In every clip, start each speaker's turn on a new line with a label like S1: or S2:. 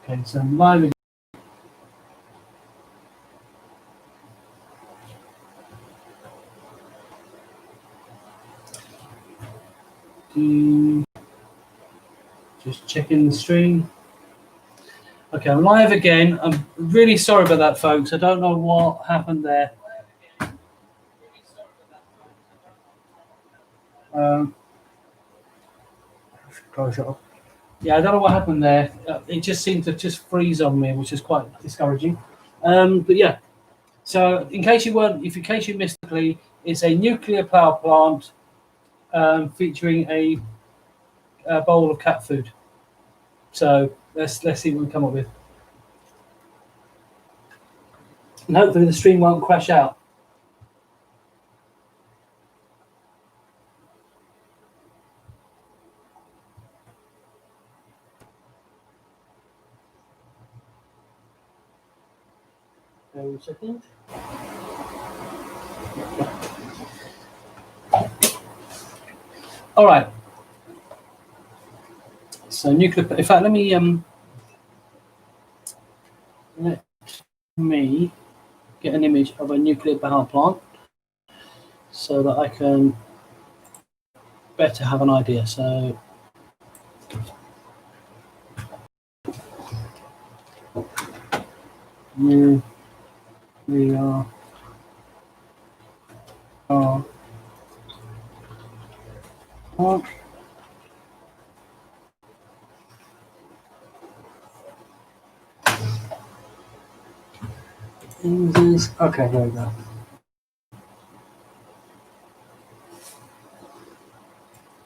S1: Okay, so live. Just checking the stream. Okay, I'm live again. I'm really sorry about that, folks. I don't know what happened there. Yeah, I don't know what happened there. It just seemed to just freeze on me, which is quite discouraging. But yeah, so in case you missed the plea, it's a nuclear power plant featuring a bowl of cat food. So let's see what we come up with, and hopefully the stream won't crash out. Wait a second. All right. So nuclear. In fact, let me get an image of a nuclear power plant so that I can better have an idea. So nuclear power plant. Okay, there we go.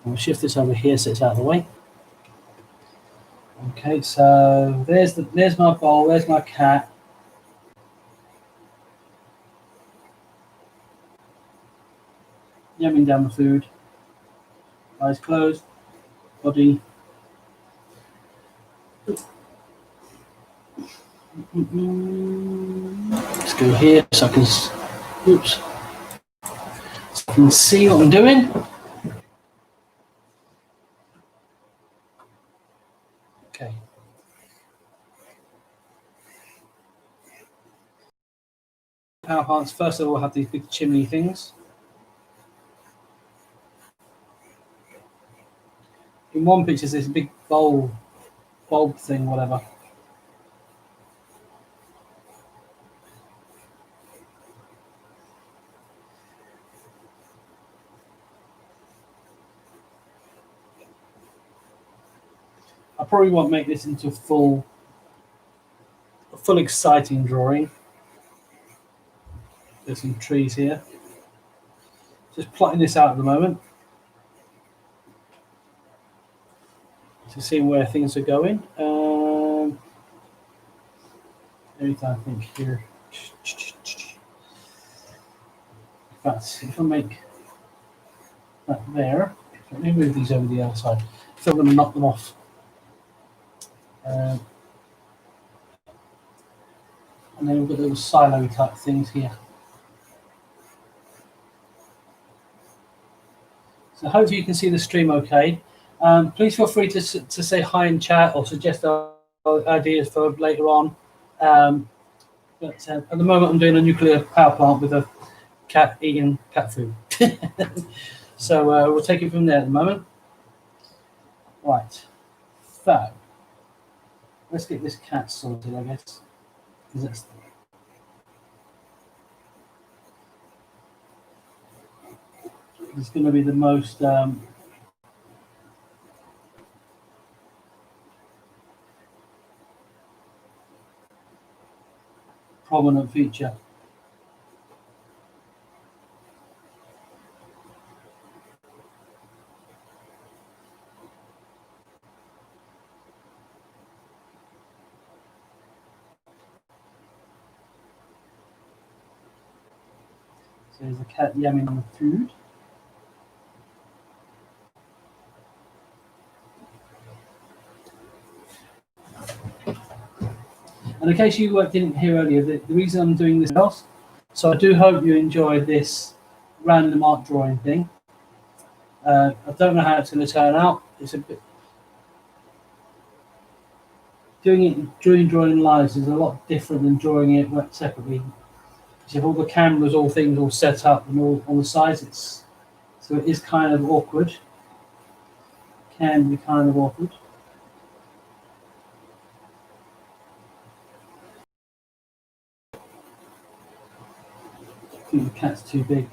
S1: I'll shift this over here so it's out of the way. Okay, so there's my bowl, there's my cat. Yumming down the food. Eyes closed. Body. Let's go here so I can. Oops. So I can see what I'm doing. Okay. Power plants first of all have these big chimney things. In one picture, there's this big bulb thing, whatever. I probably won't make this into a full exciting drawing. There's some trees here. Just plotting this out at the moment to see where things are going. Anything I think here. If I make that there, let me move these over the other side. I feel I'm going to knock them off. And then we've got little silo type things here. So hopefully you can see the stream okay. Please feel free to say hi in chat or suggest ideas for later on. But at the moment I'm doing a nuclear power plant with a cat eating cat food. So we'll take it from there at the moment. Right. So let's get this cat sorted, I guess. It's going to be the most prominent feature. So there's a cat yamming on the food. And in case you didn't hear earlier, the reason I'm doing this else, so I do hope you enjoy this random art drawing thing. I don't know how it's going to turn out. It's a bit. doing it during drawing lives is a lot different than drawing it separately. So if all the cameras, all things all set up and all on the sides, so it is kind of awkward. Can be kind of awkward. I think the cat's too big.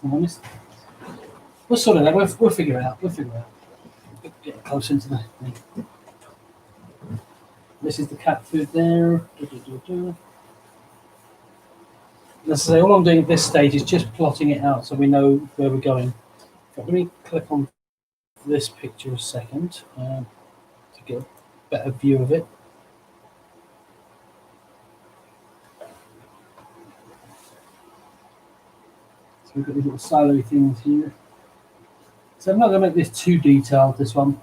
S1: I'm honest. We'll sort it out. We'll figure it out. We'll figure it out. Get closer into the thing. This is the cat food there. As I say, all I'm doing at this stage is just plotting it out so we know where we're going. Let me click on this picture a second to get a better view of it. So we've got these little silo things here. So I'm not going to make this too detailed, this one,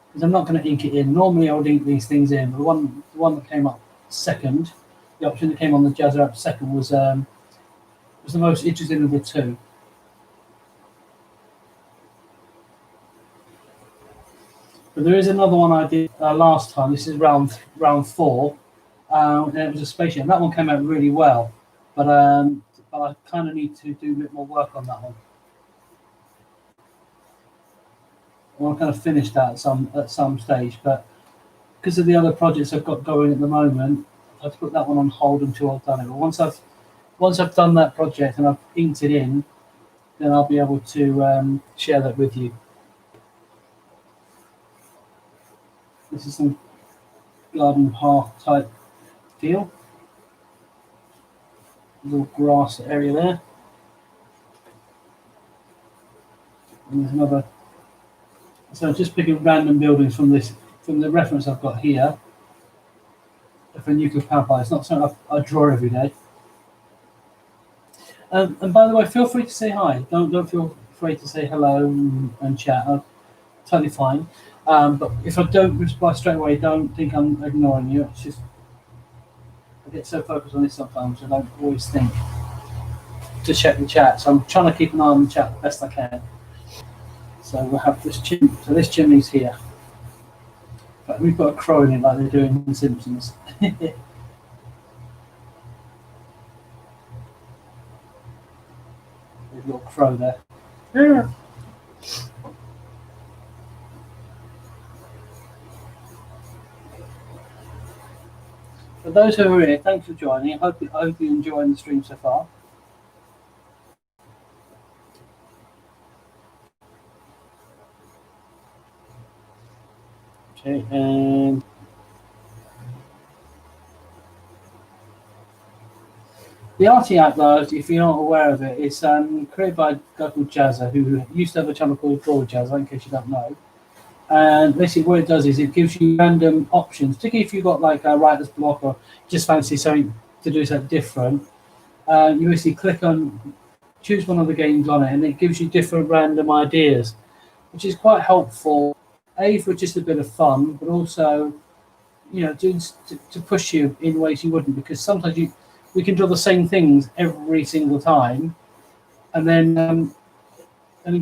S1: because I'm not going to ink it in. Normally I would ink these things in. But the one that came up second, the option that came on the Jazzer app second was the most interesting of the two. But there is another one I did last time. This is round 4, and it was a spaceship. And that one came out really well, but I kind of need to do a bit more work on that one. I want to kind of finish that at some stage, but because of the other projects I've got going at the moment, I've put that one on hold until I've done it. But once I've done that project and I've inked it in, then I'll be able to share that with you. This is some garden path type deal. Little grass area there. And there's another. So just picking random buildings from the reference I've got here for nuclear power plant. It's not something I draw every day. And by the way, feel free to say hi. Don't feel afraid to say hello and chat. I'm totally fine. But if I don't reply straight away, don't think I'm ignoring you. It's just I get so focused on this sometimes, I don't always think to check the chat. So I'm trying to keep an eye on the chat the best I can. So we'll have this chimney. So this chimney's here. But we've got a crow in it like they're doing in The Simpsons. There's a little crow there. Yeah. For those who are here, thanks for joining. I hope you're enjoying the stream so far. Okay, and the Arty app, though, if you're not aware of it, it's created by a guy called Jazzer, who used to have a channel called Draw Jazzer, in case you don't know. And basically what it does is it gives you random options, particularly if you've got like a writer's block or just fancy something to do something different. You basically choose one of the games on it, and it gives you different random ideas, which is quite helpful, A, for just a bit of fun, but also, you know, to push you in ways you wouldn't, because sometimes we can draw the same things every single time, and then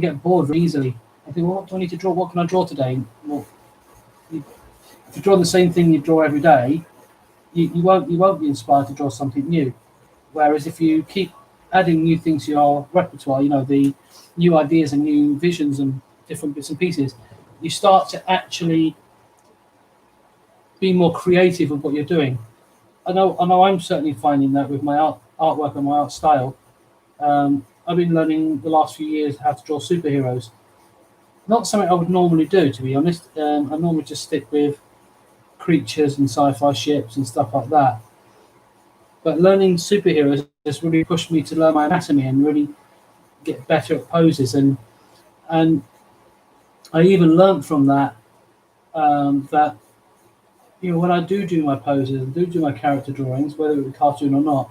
S1: get bored very easily. I think, well, what do I need to draw? What can I draw today? Well, if you draw the same thing you draw every day, you won't be inspired to draw something new. Whereas if you keep adding new things to your repertoire, you know, the new ideas and new visions and different bits and pieces, you start to actually be more creative of what you're doing. I know I'm certainly finding that with my artwork and my art style. I've been learning the last few years how to draw superheroes. Not something I would normally do, to be honest. I normally just stick with creatures and sci-fi ships and stuff like that. But learning superheroes has really pushed me to learn my anatomy and really get better at poses. And I even learned from that that, you know, when I do my poses and do my character drawings, whether it's a cartoon or not,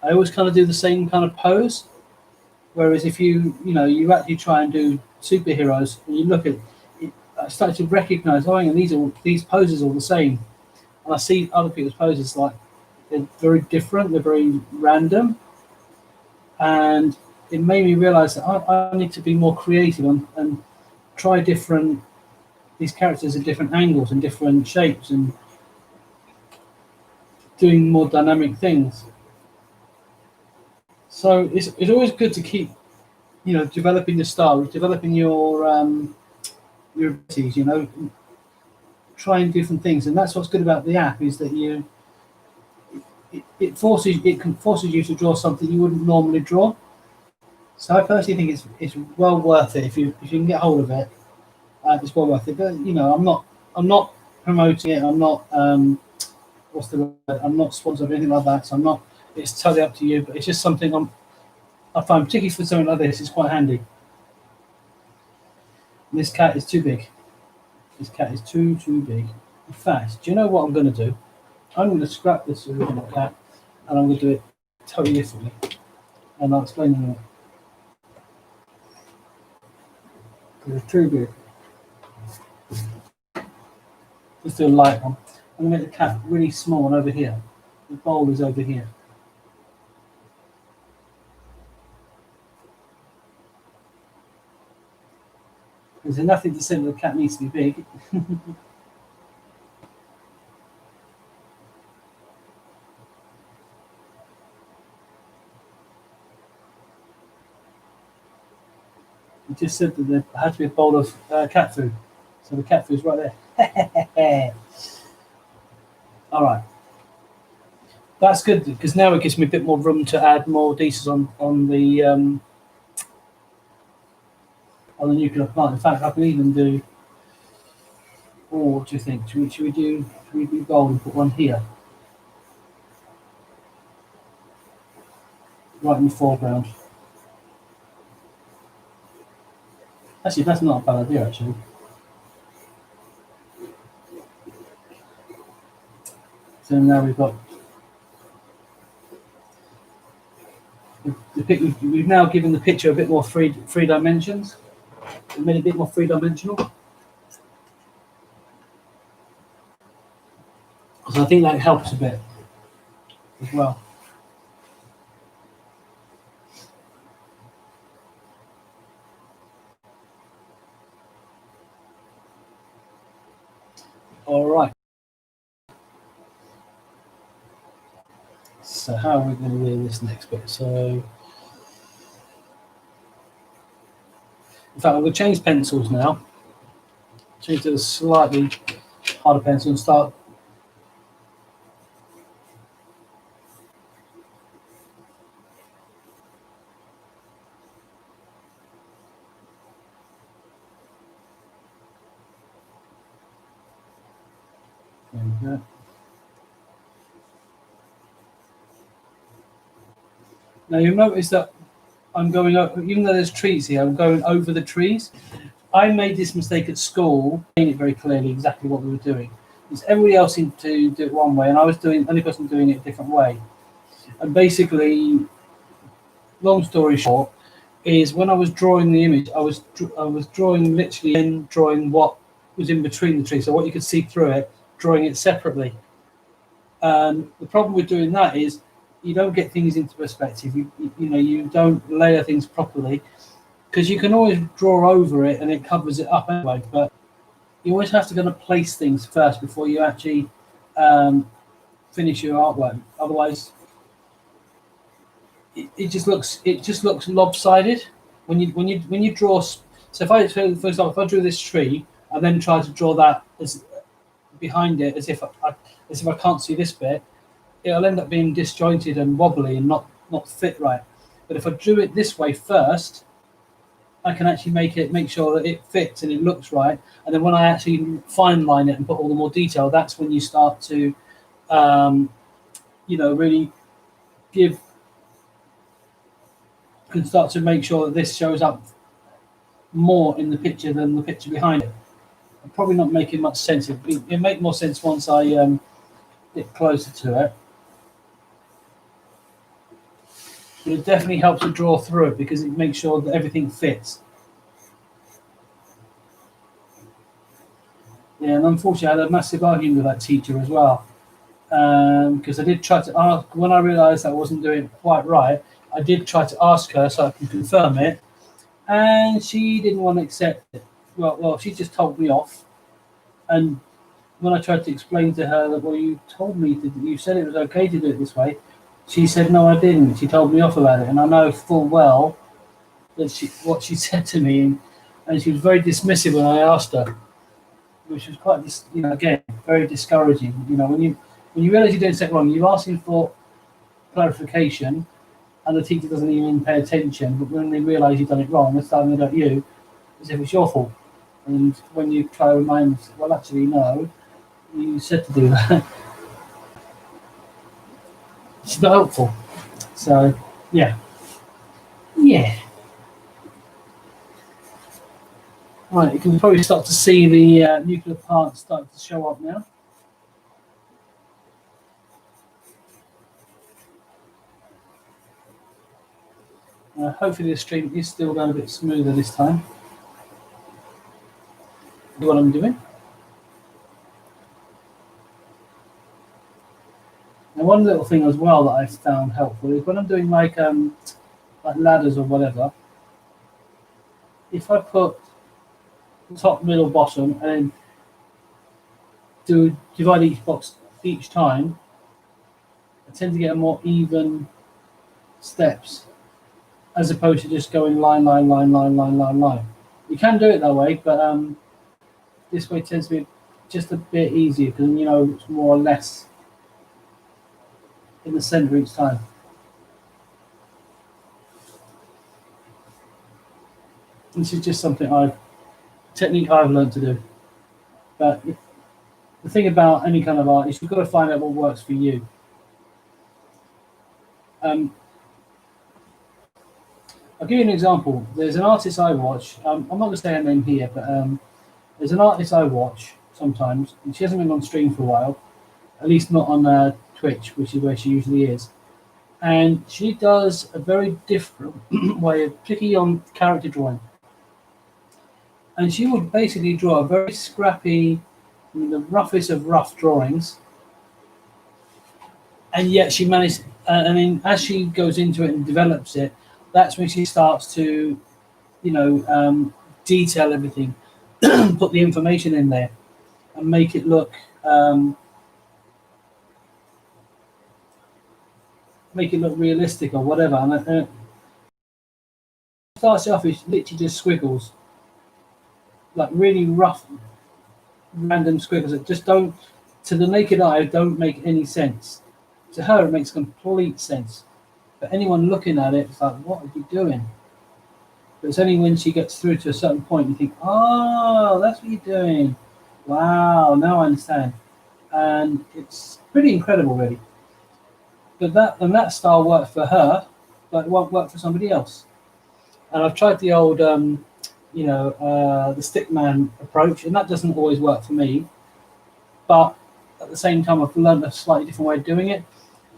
S1: I always kind of do the same kind of pose. Whereas if you actually try and do superheroes, and you look at it, I start to recognize, oh, and these poses are all the same. And I see other people's poses like they're very different, they're very random. And it made me realize that I need to be more creative and try these characters at different angles and different shapes and doing more dynamic things. So it's always good to keep, developing your style, developing your abilities, trying different things. And that's what's good about the app, is that it forces you to draw something you wouldn't normally draw. So I personally think it's well worth it if you can get hold of it. It's well worth it. But I'm not promoting it. I'm not what's the word? I'm not sponsored or anything like that. So I'm not. It's totally up to you. But it's just something I find, particularly for something like this, it's quite handy. And this cat is too big. This cat is too big. In fact, do you know what I'm going to do? I'm going to scrap this original cat, and I'm going to do it totally differently. And I'll explain in a minute. It's too big. Just do a light one. I'm going to make the cat really small and over here. The bowl is over here. There's nothing to say that the cat needs to be big. It just said that there had to be a bowl of cat food. So the cat food is right there. All right. That's good, because now it gives me a bit more room to add more details on the nuclear plant. In fact, I can even do. Oh, what do you think? Should we do gold and put one here, right in the foreground? Actually, that's not a bad idea. Actually, so now we've got we've now given the picture a bit more three dimensions. We've made it a bit more three-dimensional. So I think that helps a bit as well. All right. So how are we going to do this next bit? So, in fact, I'm going to change pencils now. Change to a slightly harder pencil and start. There we go. Now you'll notice that I'm going up, even though there's trees here, I'm going over the trees. I made this mistake at school, saying it very clearly exactly what we were doing. Because everybody else seemed to do it one way, and I was the only person doing it a different way. And basically, long story short, is when I was drawing the image, I was drawing literally and drawing what was in between the trees, so what you could see through it, drawing it separately. And the problem with doing that is you don't get things into perspective. You don't layer things properly, because you can always draw over it and it covers it up anyway. But you always have to kind of place things first before you actually finish your artwork. Otherwise, it just looks lopsided when you draw. So for example, if I drew this tree and then try to draw that as behind it as if I can't see this bit, it'll end up being disjointed and wobbly and not fit right. But if I drew it this way first, I can actually make sure that it fits and it looks right. And then when I actually fine line it and put all the more detail, that's when you start to, really can start to make sure that this shows up more in the picture than the picture behind it. I'm probably not making much sense. It'll make more sense once I get closer to it. But it definitely helps to draw through it because it makes sure that everything fits. Yeah, and unfortunately, I had a massive argument with that teacher as well. Because I did try to ask, when I realised I wasn't doing it quite right, I did try to ask her so I can confirm it, and she didn't want to accept it. well, she just told me off. And when I tried to explain to her that, well, you told me that you said it was okay to do it this way, she said, no, I didn't. She told me off about it, and I know full well that what she said to me, and she was very dismissive when I asked her, which was quite, again, very discouraging. When you realise you're doing something wrong, you're asking for clarification, and the teacher doesn't even pay attention. But when they realise you've done it wrong, they're starting to look at you as if it's your fault. And when you try to remind them, well, actually, no, you said to do that. It's not helpful. So, yeah. Right, you can probably start to see the nuclear parts start to show up now. Hopefully the stream is still going a bit smoother this time. What I'm doing. Now, one little thing as well that I've found helpful is when I'm doing like ladders or whatever, if I put top, middle, bottom, and then divide each box each time, I tend to get a more even steps as opposed to just going line, line, line, line, line, line, line. You can do it that way, but this way tends to be just a bit easier because it's more or less in the center each time. This is just technique I've learned to do. But the thing about any kind of art is you've got to find out what works for you. I'll give you an example. There's an artist I watch. I'm not going to say her name here, but there's an artist I watch sometimes, and she hasn't been on stream for a while, at least not on Twitch, which is where she usually is. And she does a very different way of picking on character drawing. And she would basically draw a very scrappy, the roughest of rough drawings. And yet she managed, and then as she goes into it and develops it, that's when she starts to, detail everything, put the information in there, and make it look realistic or whatever. And starts off is literally just squiggles, like really rough, random squiggles that just don't, to the naked eye, don't make any sense. To her, it makes complete sense. But anyone looking at it, it's like, what are you doing? But it's only when she gets through to a certain point you think, oh, that's what you're doing. Wow, now I understand. And it's pretty incredible, really. But that style worked for her, but it won't work for somebody else. And I've tried the old, the stickman approach, and that doesn't always work for me. But at the same time, I've learned a slightly different way of doing it,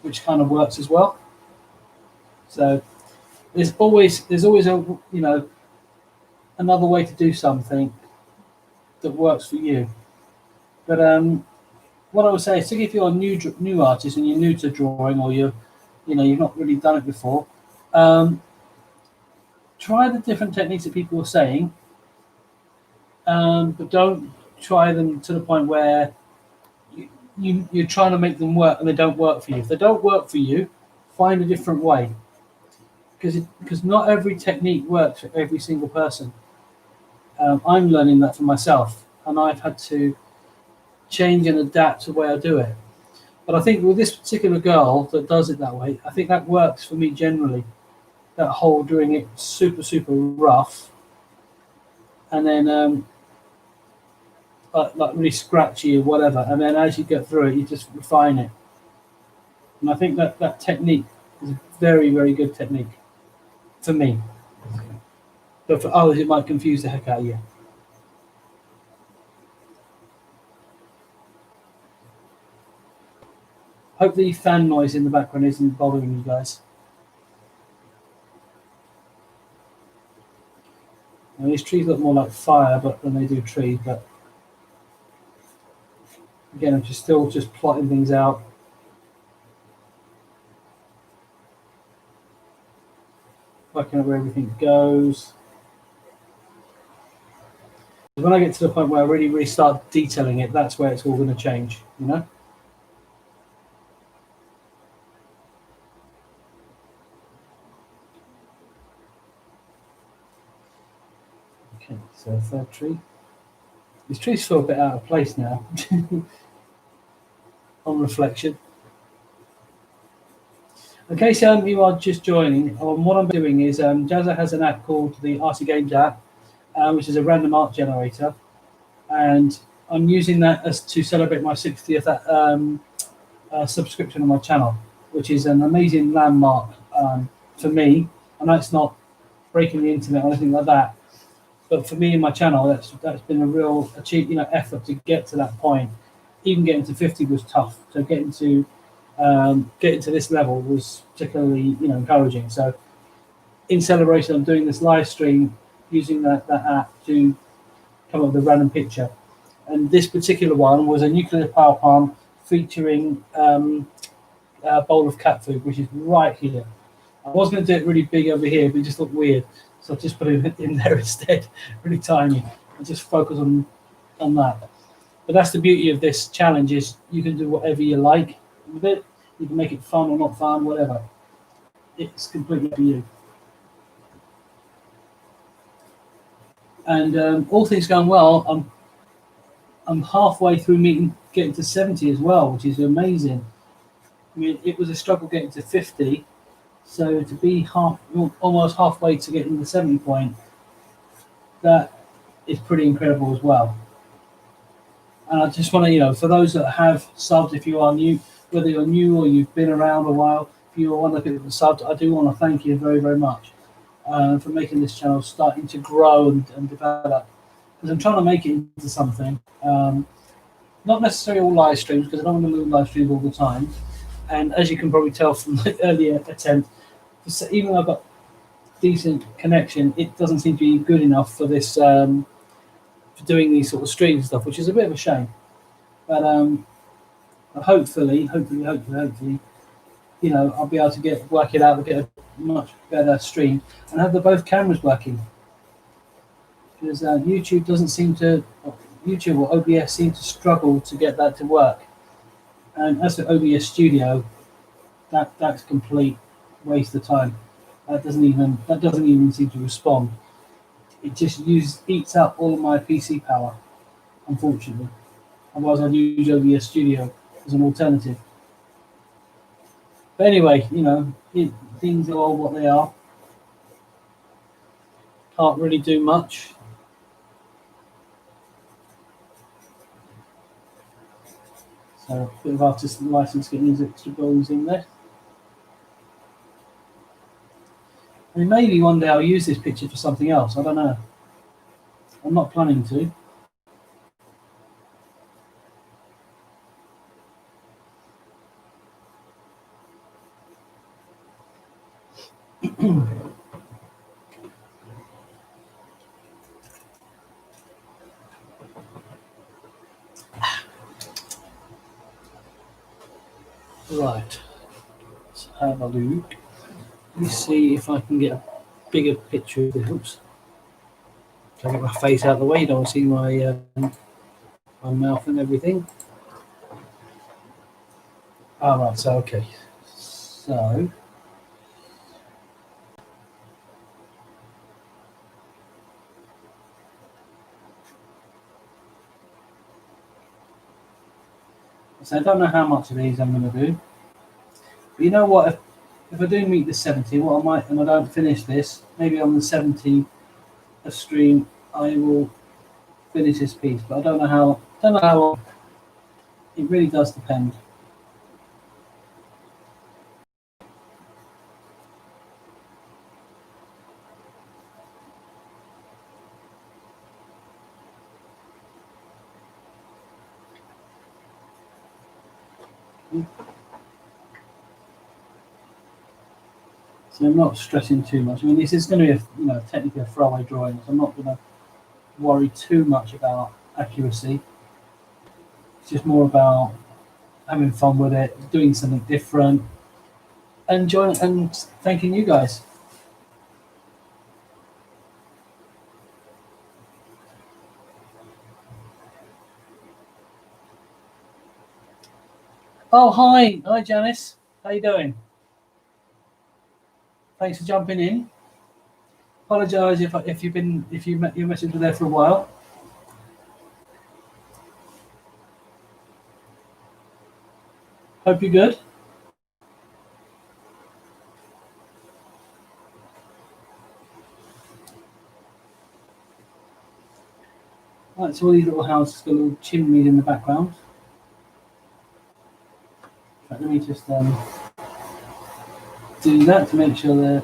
S1: which kind of works as well. So there's always a another way to do something that works for you. But what I would say is, if you're a new artist and you're new to drawing, or you've not really done it before, try the different techniques that people are saying, but don't try them to the point where you're trying to make them work and they don't work for you. If they don't work for you, find a different way, because not every technique works for every single person. I'm learning that for myself, and I've had to change and adapt the way I do it. But I think with this particular girl that does it that way, I think that works for me generally. That whole doing it super, super rough, and then like really scratchy or whatever, and then as you get through it, you just refine it. And I think that technique is a very, very good technique for me. But for others, it might confuse the heck out of you. Hope the fan noise in the background isn't bothering you guys. Now, these trees look more like fire than they do trees, but again, I'm still plotting things out. Working out where everything goes. When I get to the point where I really start detailing it, that's where it's all going to change, you know? Okay, so third tree. These trees feel a bit out of place now on reflection. In case you are just joining, what I'm doing is Jazza has an app called the Arty Games app, which is a random art generator, and I'm using that as to celebrate my 60th subscription on my channel, which is an amazing landmark for me. I know it's not breaking the internet or anything like that, but for me and my channel, that's been a real effort to get to that point. Even getting to 50 was tough. So getting to this level was particularly encouraging. So in celebration, I'm doing this live stream using that app to come up with a random picture. And this particular one was a nuclear power plant featuring a bowl of cat food, which is right here. I was going to do it really big over here, but it just looked weird. So I just put it in there instead, really tiny, and just focus on that. But that's the beauty of this challenge, is you can do whatever you like with it. You can make it fun or not fun, whatever. It's completely up to you. And all things going well, I'm halfway through getting to 70 as well, which is amazing. I mean, it was a struggle getting to 50, so to be almost halfway to getting the 70 point, that is pretty incredible as well. And I just want to, for those that have subbed, if you are new, whether you're new or you've been around a while, if you're one of the people that subbed, I do want to thank you very, very much for making this channel starting to grow and develop. Because I'm trying to make it into something. Not necessarily all live streams, because I don't want to do live streams all the time. And as you can probably tell from the earlier attempt, even though I've got decent connection, it doesn't seem to be good enough for this, for doing these sort of stream stuff, which is a bit of a shame. But hopefully, I'll be able to work it out to get a much better stream and have both cameras working. Because YouTube or OBS seem to struggle to get that to work. And as for OBS Studio, that's complete waste of time. That doesn't even seem to respond. It just eats up all of my PC power, unfortunately. Otherwise, I'd use OBS Studio as an alternative. But anyway, things are all what they are. Can't really do much. So a bit of artistic license getting these extra buildings in there. I mean, maybe one day I'll use this picture for something else. I don't know. I'm not planning to. Right. Let's have a look. Let me see if I can get a bigger picture of this. Oops. Can I get my face out of the way? You don't want to see my mouth and everything. All right. So okay. So. So I don't know how much of these I'm going to do. But you know what? If I do meet the 70, what I might, and I don't finish this, maybe on the 70 stream, I will finish this piece. But I don't know how. Long. It really does depend. So I'm not stressing too much. I mean, this is going to be technically a throwaway drawing. So I'm not going to worry too much about accuracy. It's just more about having fun with it, doing something different, and thanking you guys. Oh, hi, Janice. How you doing? Thanks for jumping in. Apologise if your message was there for a while. Hope you're good. Right, so all these little houses got little chimneys in the background. Right, let me just do that to make sure they're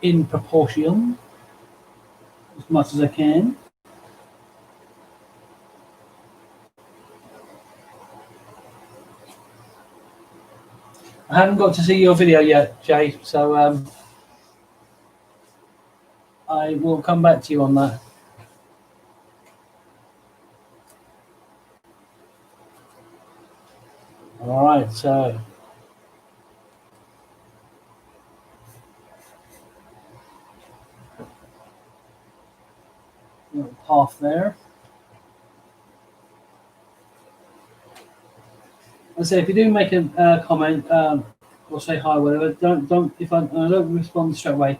S1: in proportion as much as I can. I haven't got to see your video yet, Jay, so I will come back to you on that. All right, so little path there. I say if you do make a comment or say hi, whatever, don't if I don't respond straight away,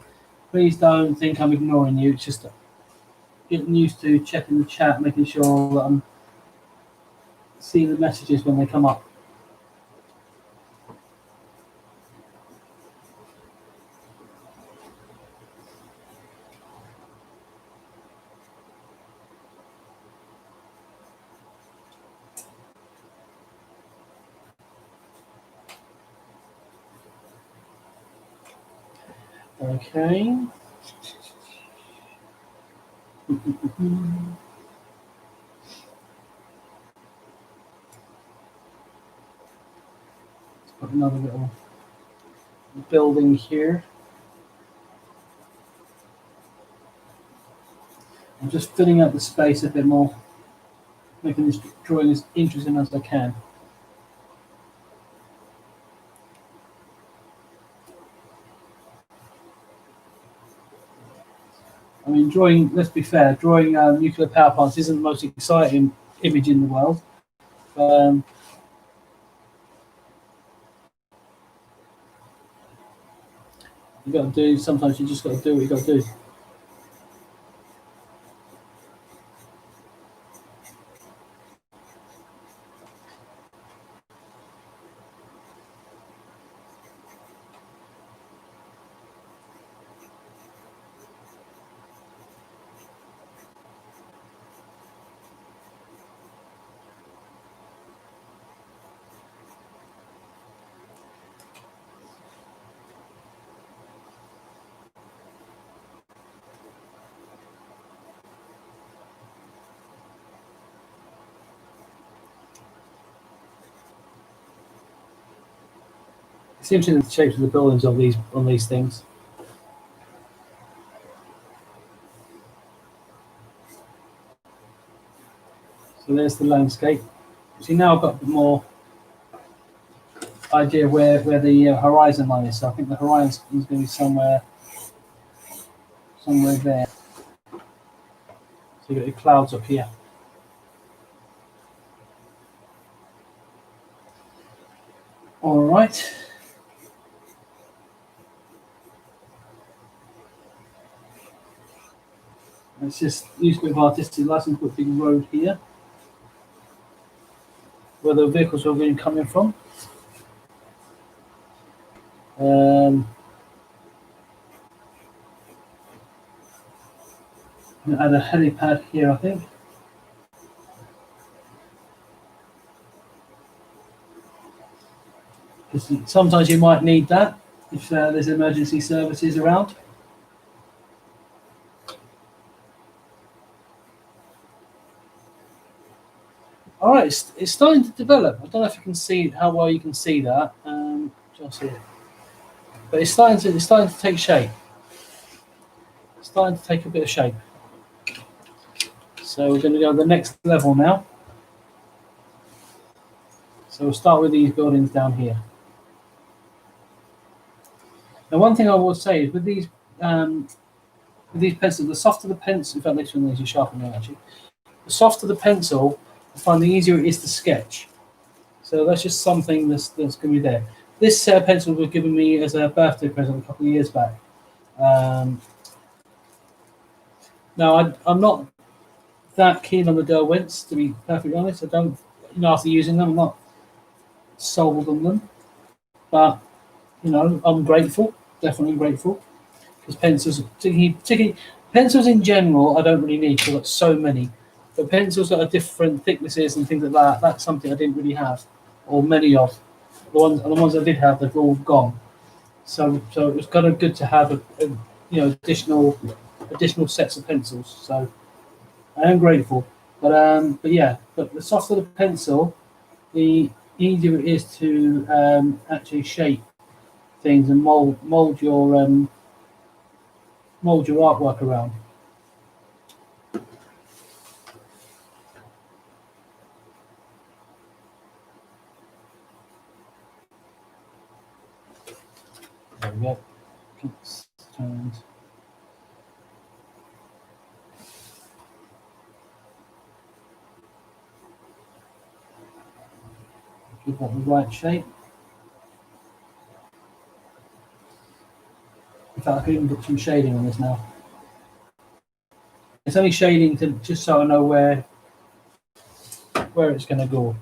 S1: please don't think I'm ignoring you. It's just getting used to checking the chat, making sure that I'm seeing the messages when they come up. Okay. Let's put another little building here. I'm just filling out the space a bit more, making this drawing as interesting as I can. I mean, drawing, let's be fair, drawing nuclear power plants isn't the most exciting image in the world. You got to do, sometimes you just got to do what you got to do. It's interesting the shapes of the buildings on these things. So there's the landscape. See, now I've got a bit more idea where the horizon line is. So I think the horizon is going to be somewhere there. So you've got your clouds up here. All right. Let's just use a bit of artistic license, put a big road here where the vehicles are going coming from. Add a helipad here, I think. Because sometimes you might need that if there's emergency services around. All right, it's starting to develop. I don't know if you can see how well you can see that. Just here, but it's starting to take shape. It's starting to take a bit of shape. So we're going to go to the next level now. So we'll start with these buildings down here. Now, one thing I will say is with these pencils, the softer the pencil, in fact, next one is you sharpen now actually. The softer the pencil, I find the easier it is to sketch. So that's just something that's going to be there. This pencil was given me as a birthday present a couple of years back. Now, I'm not that keen on the Derwents, to be perfectly honest. I don't, after using them, I'm not sold on them. But, I'm grateful, definitely grateful. Because pencils, particularly pencils in general, I don't really need because I've got so many. But pencils that are different thicknesses and things like that, that's something I didn't really have, or many of. The ones I did have, they've all gone. So it was kind of good to have additional sets of pencils. So I am grateful. But the softer the pencil, the easier it is to actually shape things and mold your artwork around. There we go. Give that the right shape. In fact, I can even put some shading on this now. It's only shading to just so I know where it's going to go.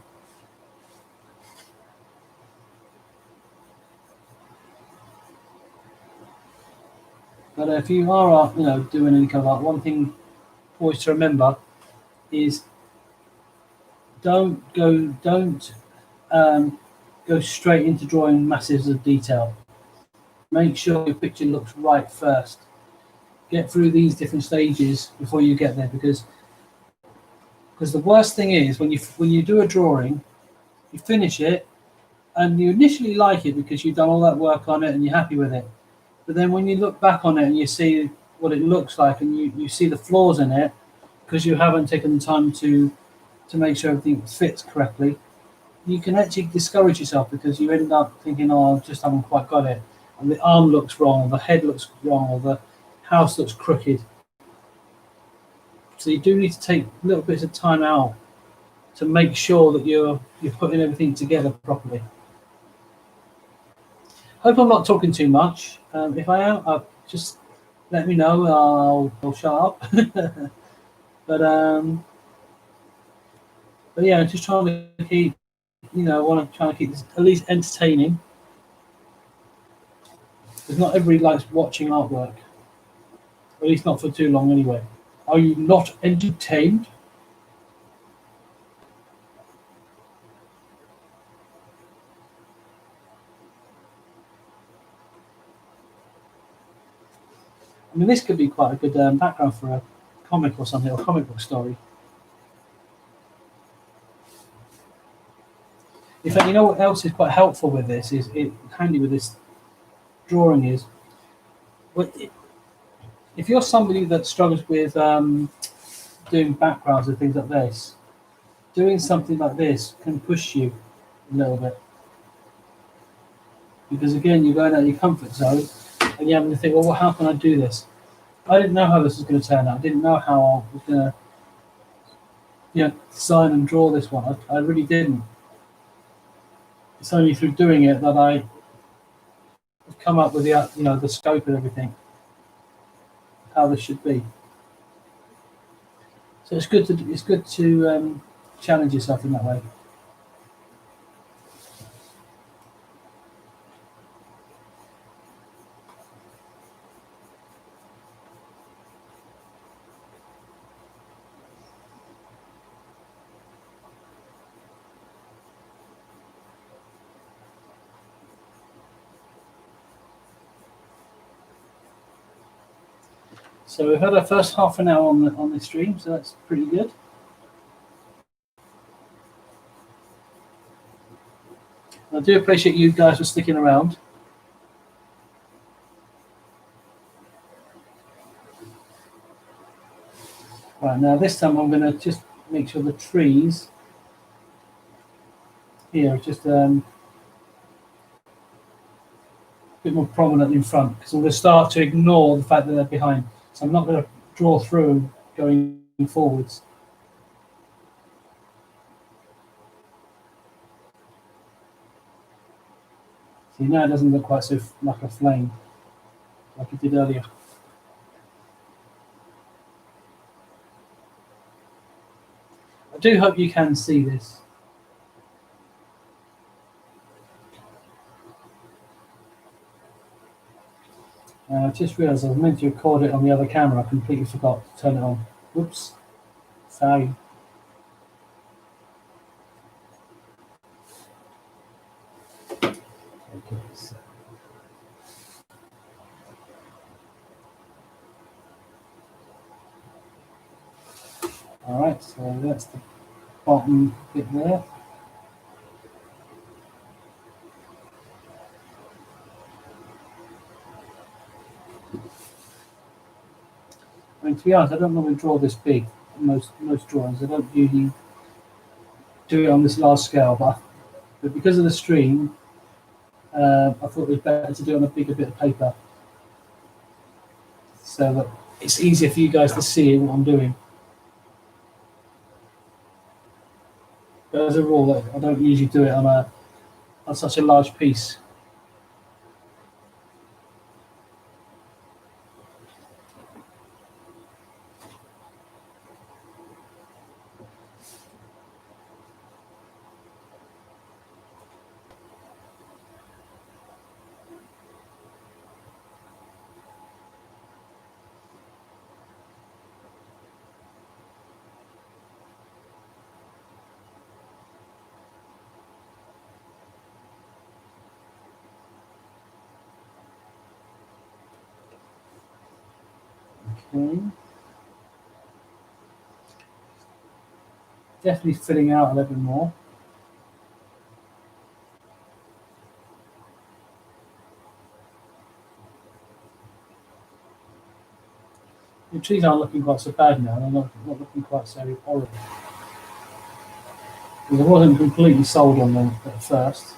S1: But if you are, doing any kind of art, one thing always to remember is don't go straight into drawing masses of detail. Make sure your picture looks right first. Get through these different stages before you get there, because the worst thing is when you do a drawing, you finish it and you initially like it because you've done all that work on it and you're happy with it. But then when you look back on it and you see what it looks like and you see the flaws in it because you haven't taken the time to make sure everything fits correctly, you can actually discourage yourself because you end up thinking, oh, I just haven't quite got it. And the arm looks wrong, or the head looks wrong, or the house looks crooked. So you do need to take little bits of time out to make sure that you're putting everything together properly. Hope I'm not talking too much. If I am, just let me know. I'll shut up. But yeah, just trying to keep, I want to try and keep this at least entertaining. Because not everybody likes watching artwork. At least not for too long anyway. Are you not entertained? I mean, this could be quite a good background for a comic or something, or a comic book story. In fact, you know what else is quite helpful with this, handy with this drawing is, if you're somebody that struggles with doing backgrounds and things like this, doing something like this can push you a little bit. Because again, you're going out of your comfort zone and you're having to think, well, how can I do this? I didn't know how this was going to turn out. I didn't know how I was going to design and draw this one. I really didn't. It's only through doing it that I have come up with the scope and everything, how this should be. So it's good to challenge yourself in that way. So we've had our first half an hour on the stream, so that's pretty good. I do appreciate you guys for sticking around. Right, now this time I'm going to just make sure the trees here are just a bit more prominent in front, because I'm going to start to ignore the fact that they're behind. So I'm not going to draw through going forwards. See, now it doesn't look quite so like a flame like it did earlier. I do hope you can see this. I just realised I was meant to record it on the other camera. I completely forgot to turn it on. Whoops. Sorry. Okay, so. Alright, so that's the bottom bit there. I mean, to be honest, I don't normally draw this big. Most drawings, I don't usually do it on this large scale, but because of the stream, I thought it was better to do it on a bigger bit of paper, so that it's easier for you guys to see what I'm doing. But as a rule, I don't usually do it on such a large piece. Okay. Definitely filling out a little bit more. The trees aren't looking quite so bad now. They're not looking quite so horrible. Because I wasn't completely sold on them at first.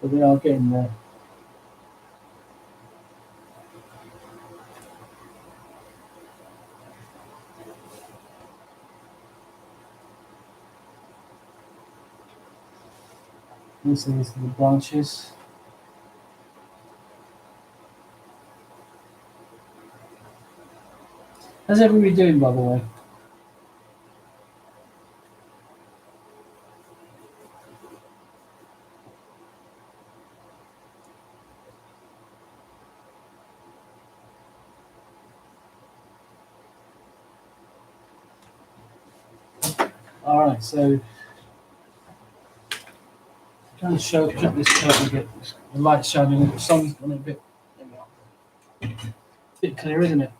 S1: But they are getting there. These are the branches. How's everybody doing, by the way? All right, so trying to show cut this curtain a bit. The light shining, the sun's gone a bit. There we are. It's a bit clear, isn't it?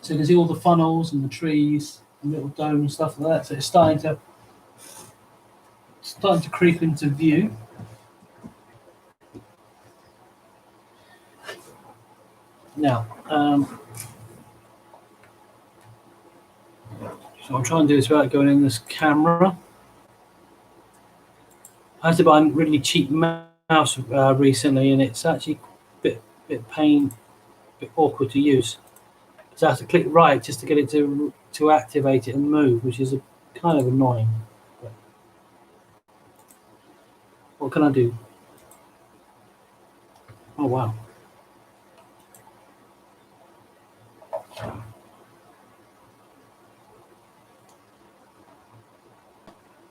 S1: So you can see all the funnels and the trees and little dome and stuff like that. So it's starting to creep into view. Now, so I'm trying to do this without going in this camera. I had to buy a really cheap mouse recently, and it's actually a bit awkward to use. So I have to click right just to get it to activate it and move, which is kind of annoying. But what can I do? Oh wow!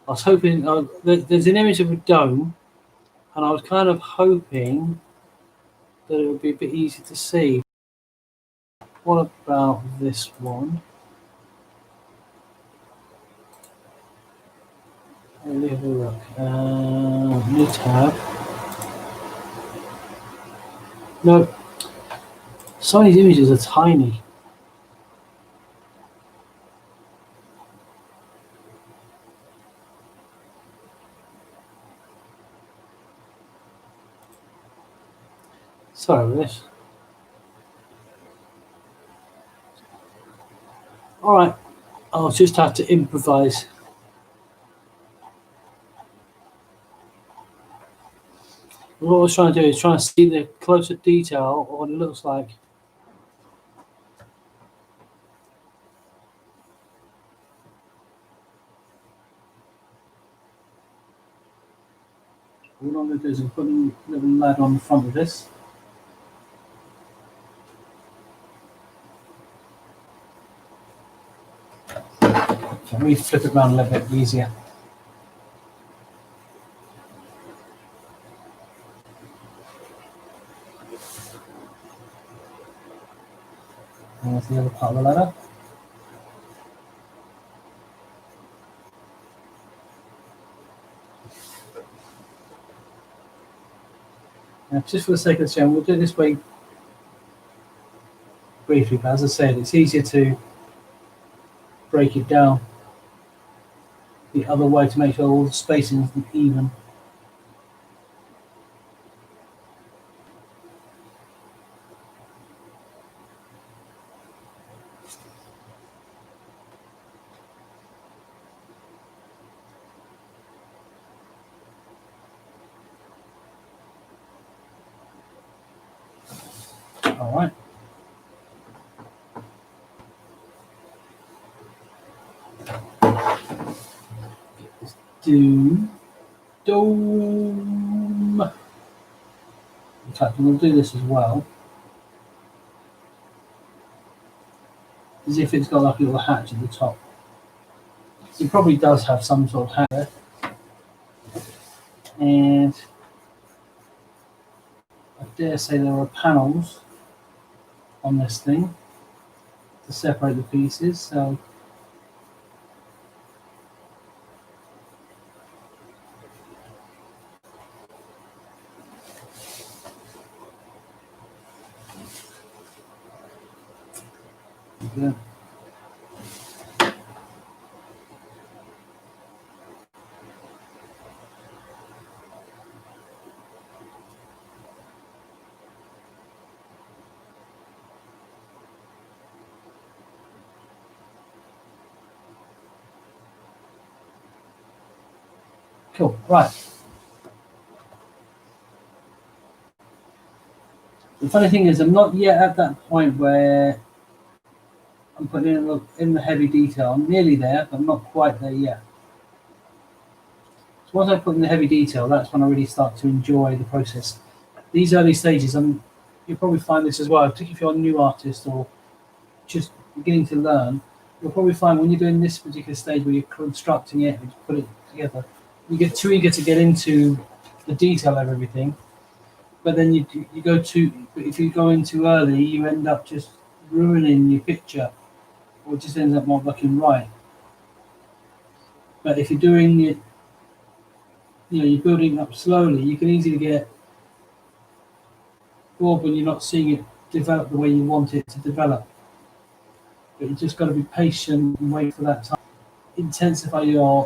S1: I was hoping there's an image of a dome, and I was kind of hoping that it would be a bit easy to see. What about this one? Let me have a look. New tab. No, some of these images are tiny. Sorry about this. All right, I'll just have to improvise. What I was trying to do is trying to see the closer detail of what it looks like. What I'm going to do is put a little ladder on the front of this. So let me flip it around a little bit easier. And there's the other part of the ladder. Now, just for the sake of the channel, we'll do it this way briefly, but as I said, it's easier to break it down the other way to make sure all the spacing is even. All right. Dome. In fact, I'm going to do this as well, as if it's got like a little hatch at the top. It probably does have some sort of hat there. And I dare say there are panels on this thing to separate the pieces. So yeah. Cool, right. The funny thing is, I'm not yet at that point where I'm putting in the heavy detail. I'm nearly there, but I'm not quite there yet. So once I put in the heavy detail, that's when I really start to enjoy the process. These early stages, you'll probably find this as well, particularly if you're a new artist or just beginning to learn, you'll probably find when you're doing this particular stage where you're constructing it and put it together, you get too eager to get into the detail of everything. But then if you go in too early, you end up just ruining your picture, or it just ends up not looking right. But if you're doing it, you're building up slowly, you can easily get bored when you're not seeing it develop the way you want it to develop. But you just got to be patient and wait for that time. Intensify your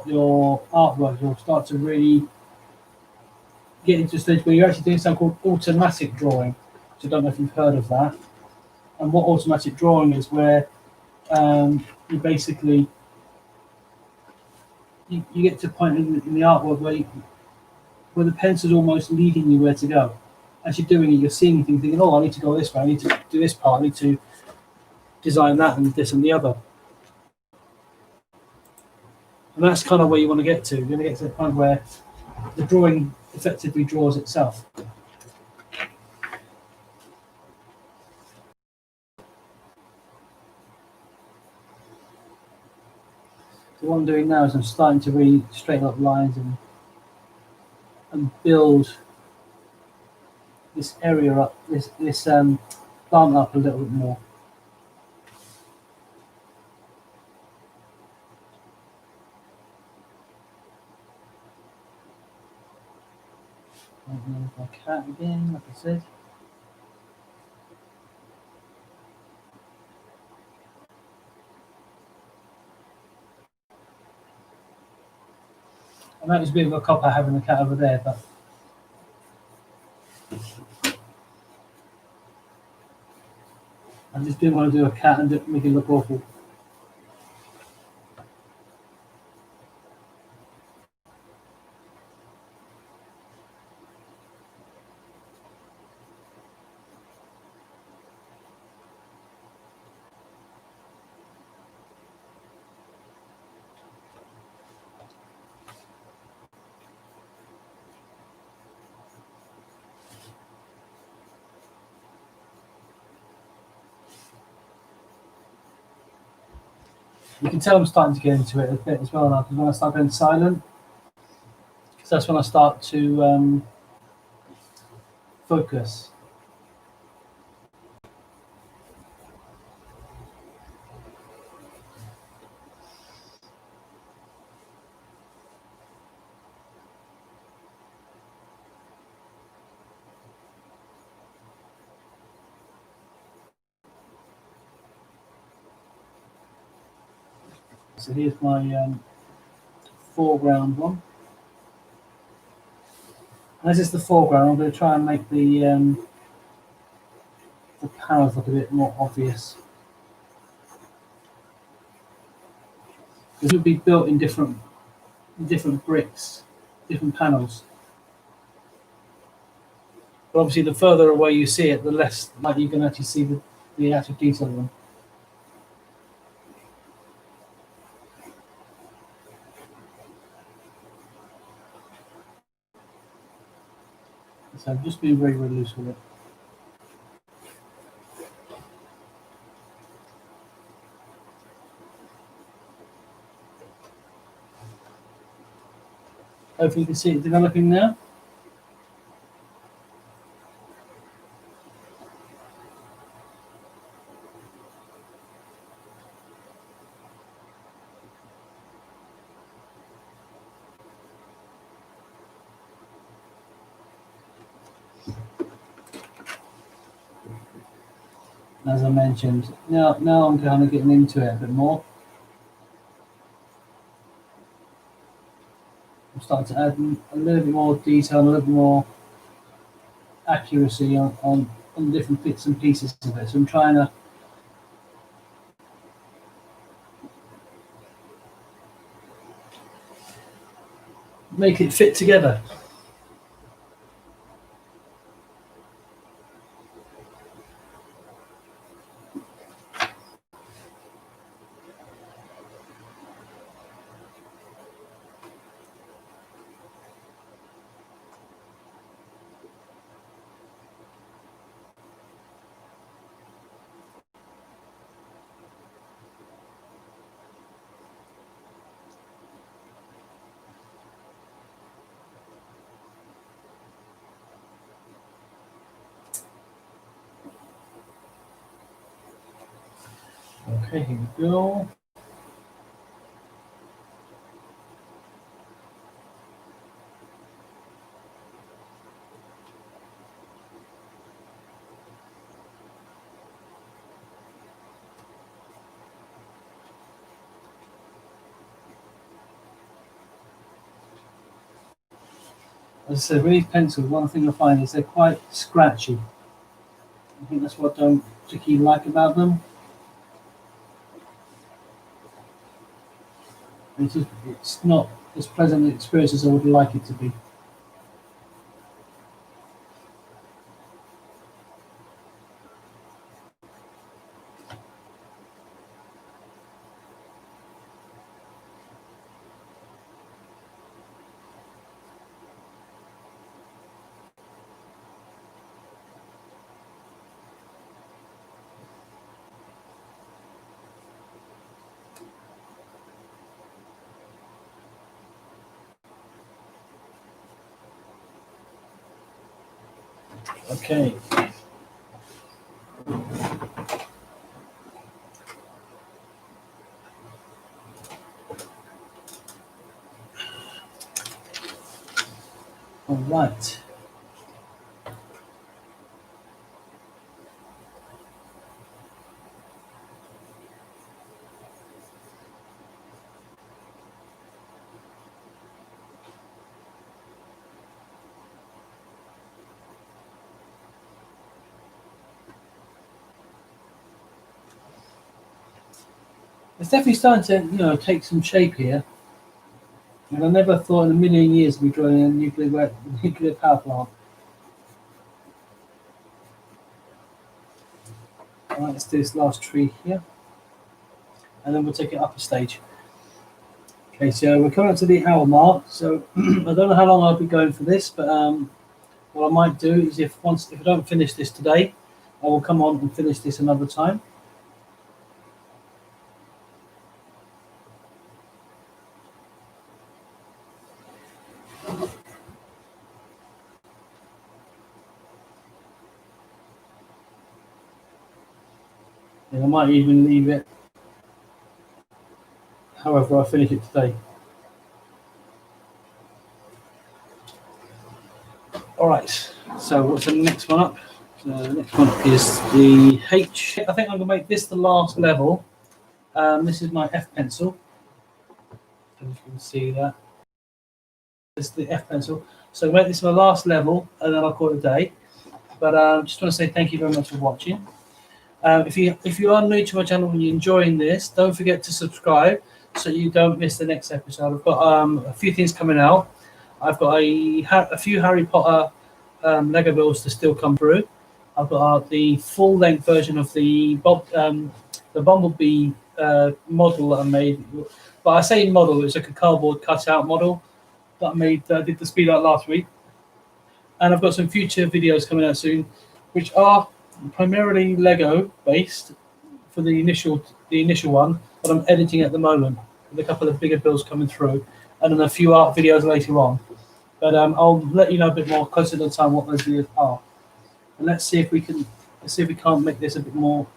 S1: artwork. You'll start to really get into a stage where you're actually doing something called automatic drawing. So I don't know if you've heard of that. And what automatic drawing is, where you basically you get to a point in the artwork where the pencil's almost leading you where to go. As you're doing it, you're seeing things, thinking, "Oh, I need to go this way. I need to do this part. I need to design that and this and the other." And that's kind of where you want to get to. You're going to get to the point where the drawing effectively draws itself. So what I'm doing now is I'm starting to really straighten up lines and build this area up, this plant up a little bit more. And there's my cat again, like I said. I know it's a bit of a cop out having the cat over there, but I just didn't want to do a cat and make it look awful. You can tell I'm starting to get into it a bit as well now, because when I start going silent, because that's when I start to focus. So here's my foreground one. As is the foreground, I'm going to try and make the panels look a bit more obvious. This would be built in different bricks, different panels. But obviously, the further away you see it, the less like you can actually see the actual detail of them. So I'm just being very, very loose with it. Hopefully you can see it developing now. As I mentioned, now I'm kind of getting into it a bit more. I'm starting to add a little bit more detail, a little bit more accuracy on the different bits and pieces of it. So I'm trying to make it fit together. Okay, here we go. As I said, with these pencils, one thing I find is they're quite scratchy. I think that's what I don't particularly like about them. It's not as pleasant an experience as I would like it to be. Okay. All right. It's definitely starting to, take some shape here. And I never thought in a million years we'd be drawing a nuclear power plant. All right, let's do this last tree here, and then we'll take it up a stage. Okay, so we're coming up to the hour mark. So I don't know how long I'll be going for this, but what I might do is if I don't finish this today, I will come on and finish this another time. And I might even leave it however I finish it today. All right, so what's the next one up? The next one is the H. I think I'm gonna make this the last level. This is my F pencil. If you can see that. This is the F pencil. So make this my last level, and then I'll call it a day. But just want to say thank you very much for watching. If you are new to my channel and you're enjoying this, don't forget to subscribe so you don't miss the next episode. I've got a few things coming out. I've got a few Harry Potter Lego builds to still come through. I've got the full-length version of the Bumblebee model that I made. But I say model, it's like a cardboard cutout model that I made. I did the speed art last week. And I've got some future videos coming out soon, which are primarily Lego based for the initial one, but I'm editing at the moment with a couple of bigger builds coming through, and then a few art videos later on. But I'll let you know a bit more closer to the time what those videos are. And let's see if we can't make this a bit more.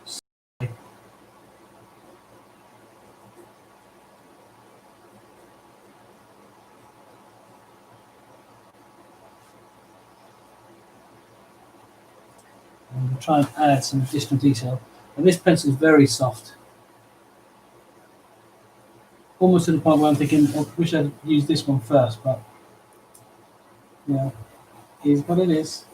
S1: I'm going to try and add some additional detail. And this pencil is very soft. Almost to the point where I'm thinking, I wish I'd used this one first, but yeah, here's what it is.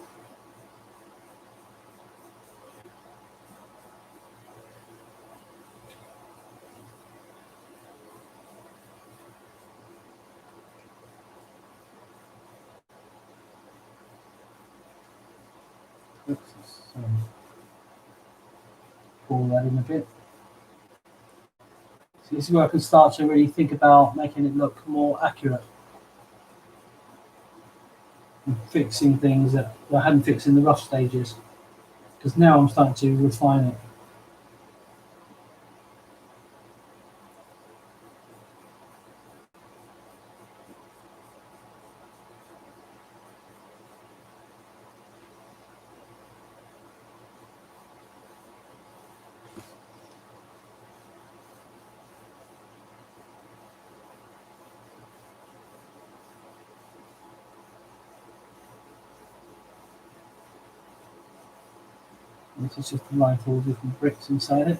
S1: Oops, pull that in a bit. So this is where I can start to really think about making it look more accurate and fixing things that I hadn't fixed in the rough stages, because now I'm starting to refine it. This is just a line full of different bricks inside it.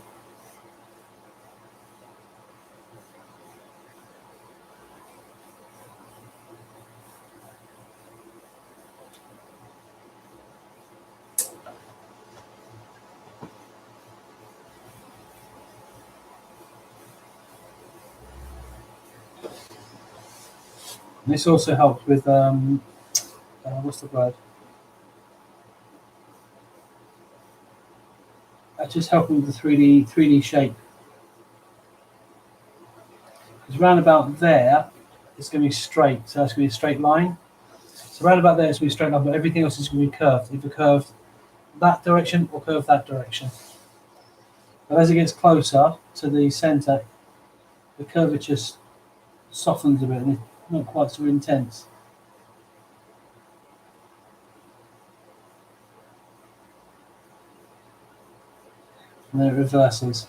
S1: And this also helps with what's the word? That's just helping with the 3D shape. Because round about there, it's going to be straight, so that's going to be a straight line. So round about there, it's going to be straight line, but everything else is going to be curved, either curved that direction or curved that direction. But as it gets closer to the centre, the curvature softens a bit and it's not quite so intense. And then it reverses.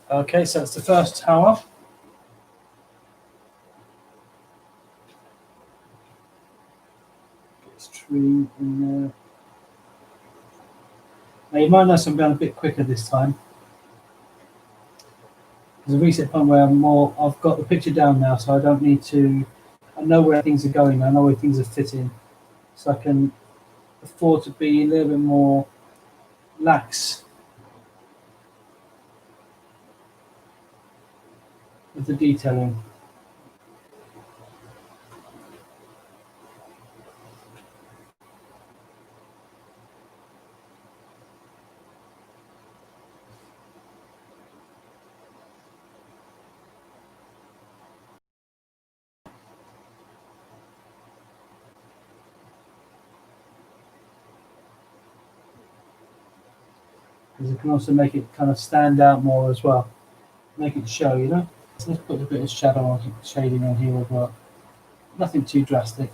S1: Okay, so that's the first tower. Get this tree in there. Now you might notice I'm going a bit quicker this time. There's a reset point where I've got the picture down now, so I don't need to. I know where things are going. I know where things are fitting, so I can afford to be a little bit more lax with the detailing. Because it can also make it kind of stand out more as well, make it show, you know. So let's put a bit of shading on here as well. Nothing too drastic.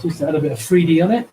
S1: Just to add a bit of 3D on it.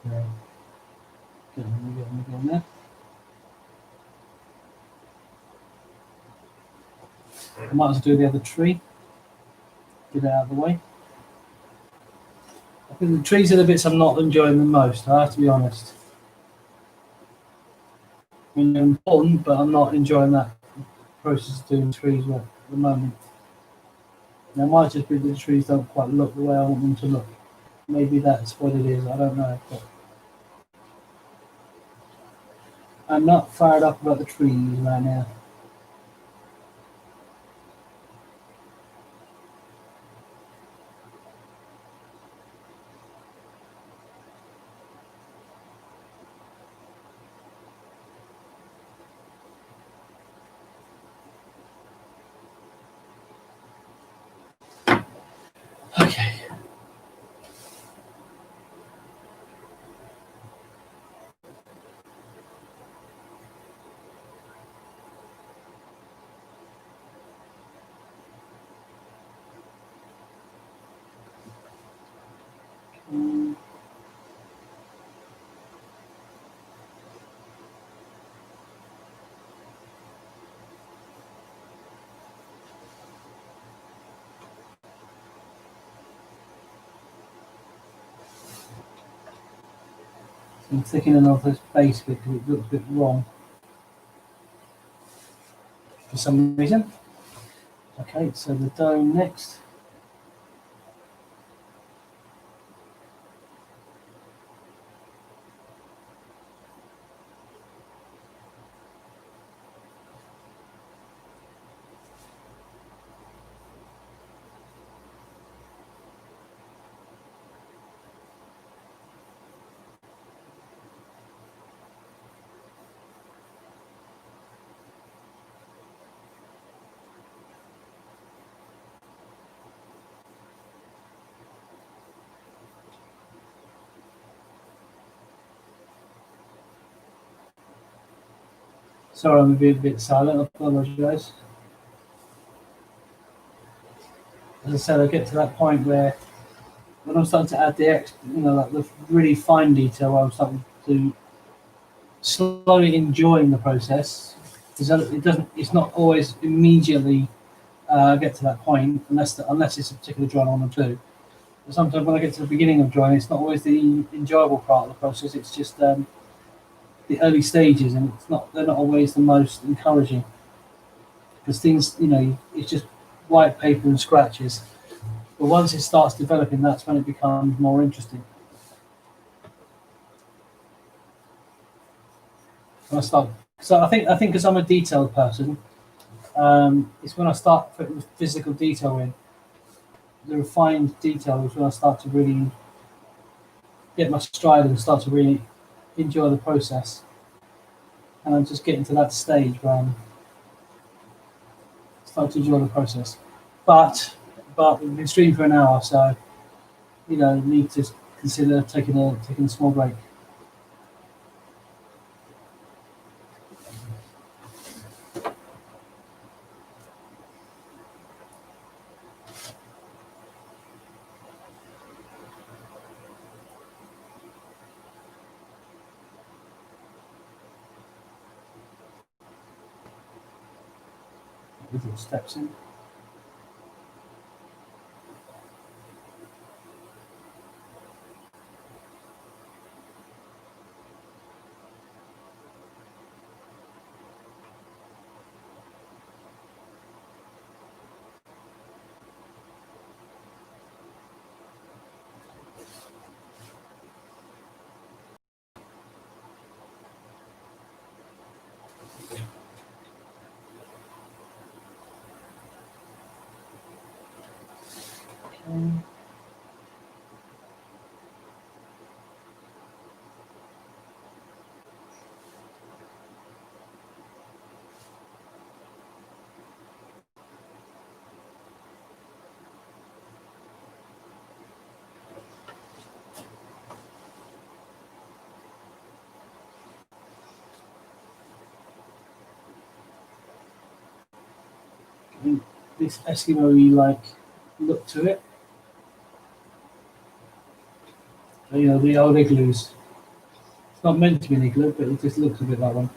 S1: Yeah. Get on there. I might as well do the other tree. Get it out of the way. I think the trees are the bits I'm not enjoying the most, I have to be honest. I mean, they're important, but I'm not enjoying that process of doing trees work at the moment. Now, it might just be that the trees don't quite look the way I want them to look. Maybe that's what it is, I don't know. But I'm not fired up about the trees right now. Okay. I'm thickening off this base bit because it looks a bit wrong for some reason. Okay, so the dome next. Sorry, I'm being a bit silent. I apologise. As I said, I get to that point where when I'm starting to add like the really fine detail, where I'm starting to slowly enjoying the process. It's not always immediately get to that point unless it's a particular drawing I want to do. But sometimes when I get to the beginning of drawing, it's not always the enjoyable part of the process. It's just the early stages, and they're not always the most encouraging because things, it's just white paper and scratches. But once it starts developing, that's when it becomes more interesting. When I start, so I think because I'm a detailed person, it's when I start putting physical detail in, the refined detail is when I start to really get my stride and start to really enjoy the process. And I'm just getting to that stage where I'm starting to enjoy the process. But we've been streaming for an hour, so need to consider taking a small break. Little steps in. this Eskimo-y like look to it. So, you know, the old igloos. It's not meant to be an igloo, but it just looks a bit like one.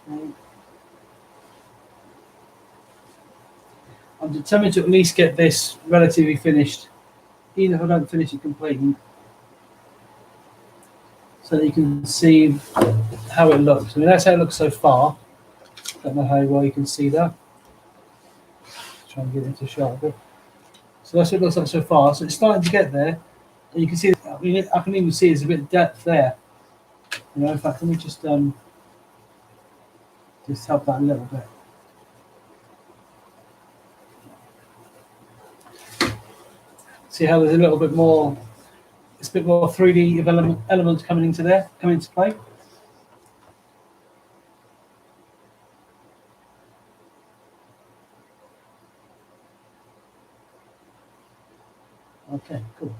S1: Okay. I'm determined to at least get this relatively finished, even if I don't finish it completely, so that you can see how it looks. I mean, that's how it looks so far. Don't know how well you can see that. Try and get into shot of it. So that's what it looks like so far. So it's starting to get there, and you can see. I mean, I can even see there's a bit of depth there. You know, in fact, let me just help that a little bit. See how there's a little bit more. It's a bit more 3D elements coming into play. Okay, cool.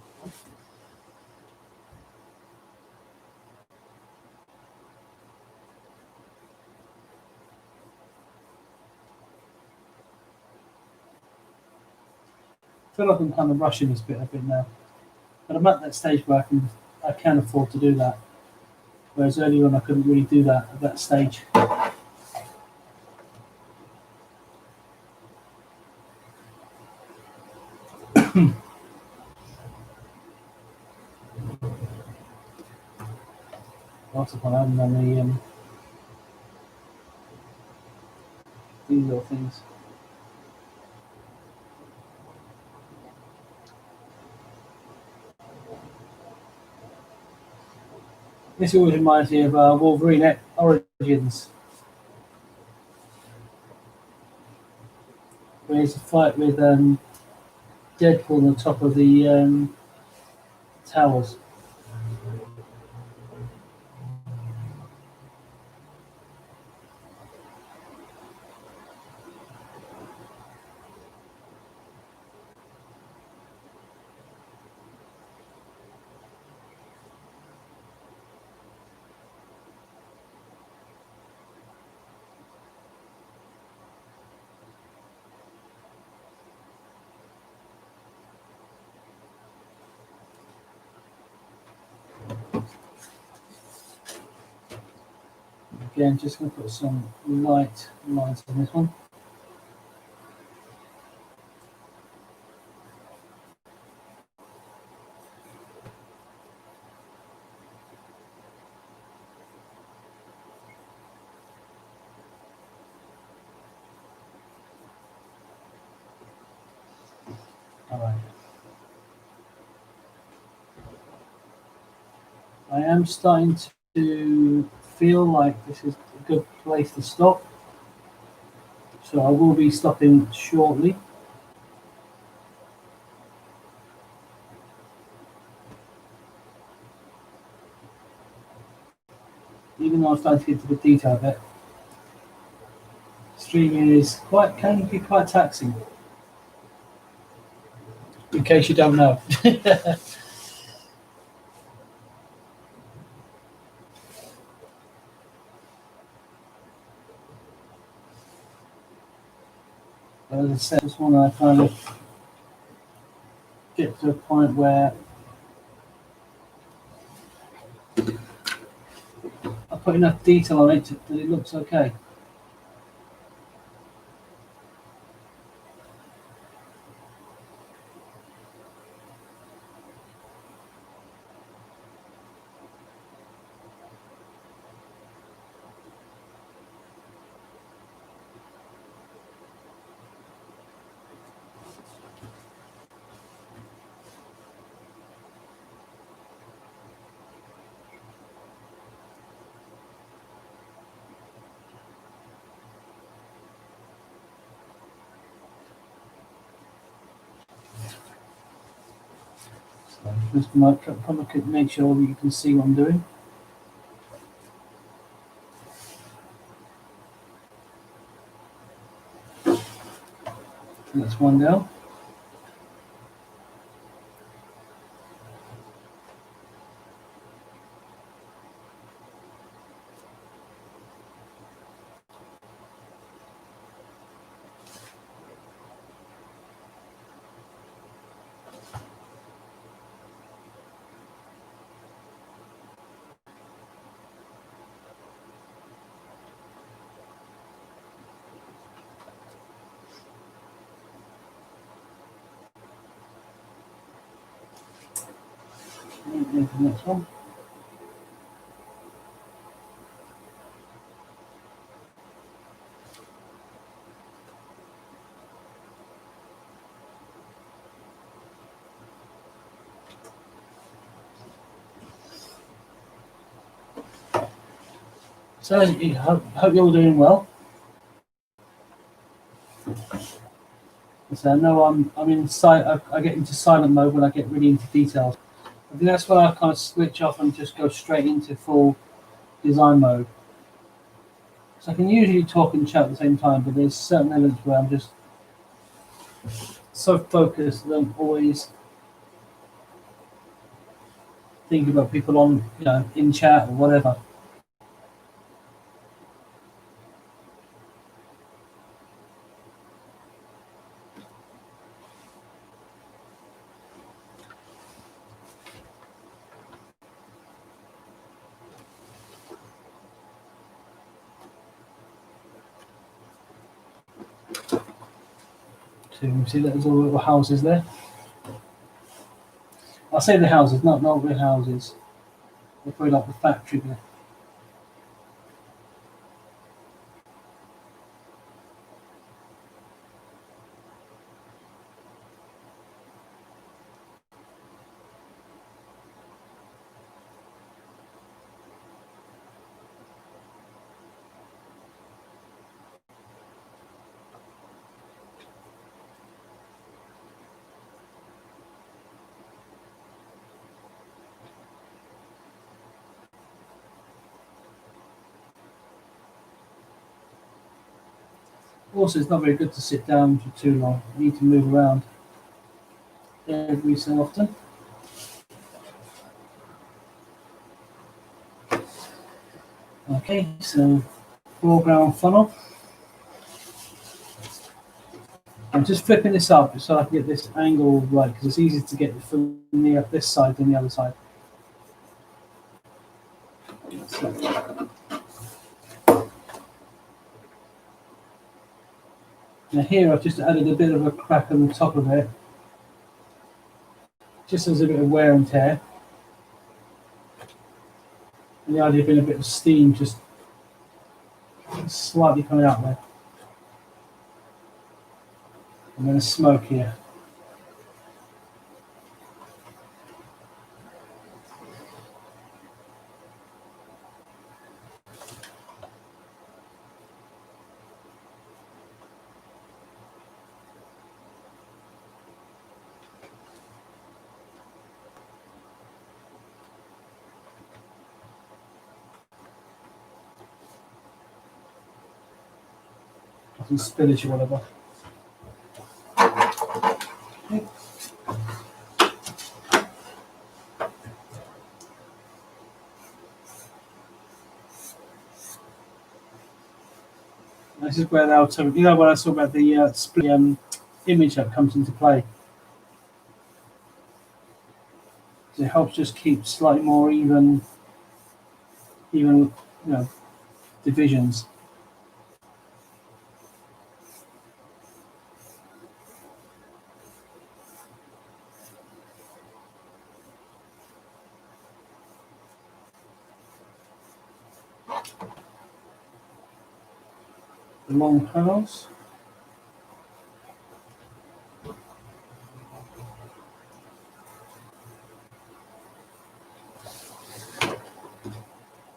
S1: I feel like I'm kind of rushing this bit a bit now, but I'm at that stage where I can afford to do that. Whereas earlier on I couldn't really do that at that stage. Lots of fun having on these little things. This always reminds me of Wolverine Origins, where there's a fight with Deadpool on the top of the towers. Again, just going to put some light lines on this one. All right. I am starting to feel like this is a good place to stop. So I will be stopping shortly. Even though I'm starting to get to the detail bit, streaming can be quite taxing. In case you don't know. As I said, I just want to kind of get to a point where I put enough detail on it that it looks okay. So just might probably make sure that you can see what I'm doing. That's one down. Into the next one. So I hope you're all doing well. So I know I'm in I get into silent mode when I get really into details. I think that's where I kind of switch off and just go straight into full design mode. So I can usually talk and chat at the same time, but there's certain elements where I'm just so focused that I'm always thinking about people on, in chat or whatever. So you can see that there's all little houses there. I'll say the houses, not real houses. They're probably like the factory there. Also, it's not very good to sit down for too long. You need to move around every so often. Okay, so foreground funnel. I'm just flipping this up so I can get this angle right because it's easier to get from this side than the other side. So, now here I've just added a bit of a crack on the top of it, just as a bit of wear and tear. And the idea of being a bit of steam just slightly coming out there. And then a smoke here. Some spillage or whatever. Okay. This is where the outer, when I was talking about the split image that comes into play. So it helps just keep slightly more even divisions. The long panels.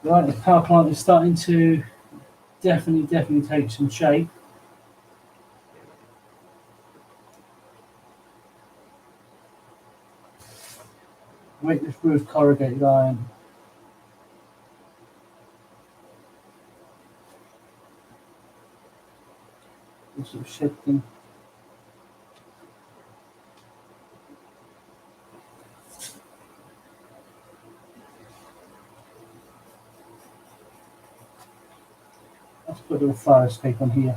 S1: Right, the power plant is starting to definitely take some shape. Make this roof corrugated iron. This sort of shed thing. Let's put a little fire escape on here.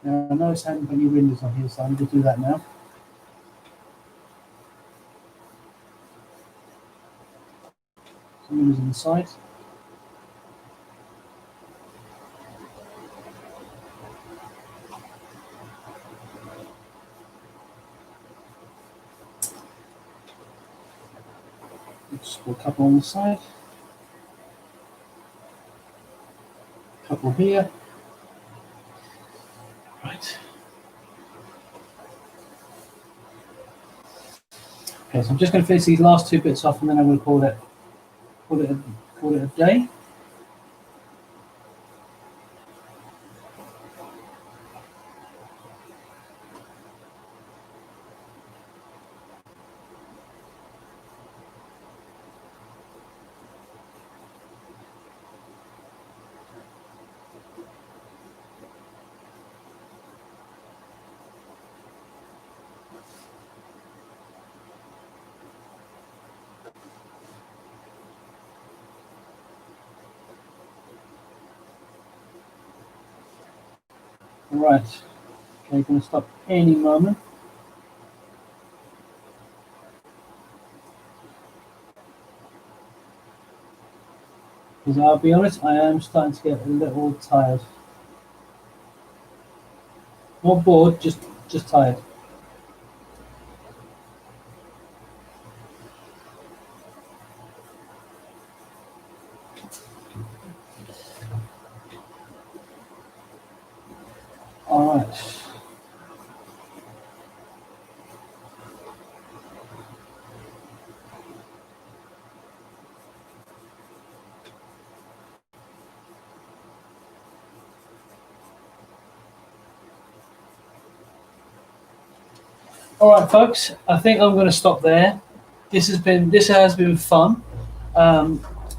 S1: Now, I notice I haven't got any windows on here, so I'm going to do that now. Some windows on the side. Just put a couple on the side. A couple here. Right. Okay, so I'm just going to finish these last two bits off, and then I'm going to call it a day. Right. Okay, going to stop any moment. Because I'll be honest, I am starting to get a little tired. Not bored, just tired. All right. All right, folks. I think I'm going to stop there. This has been fun.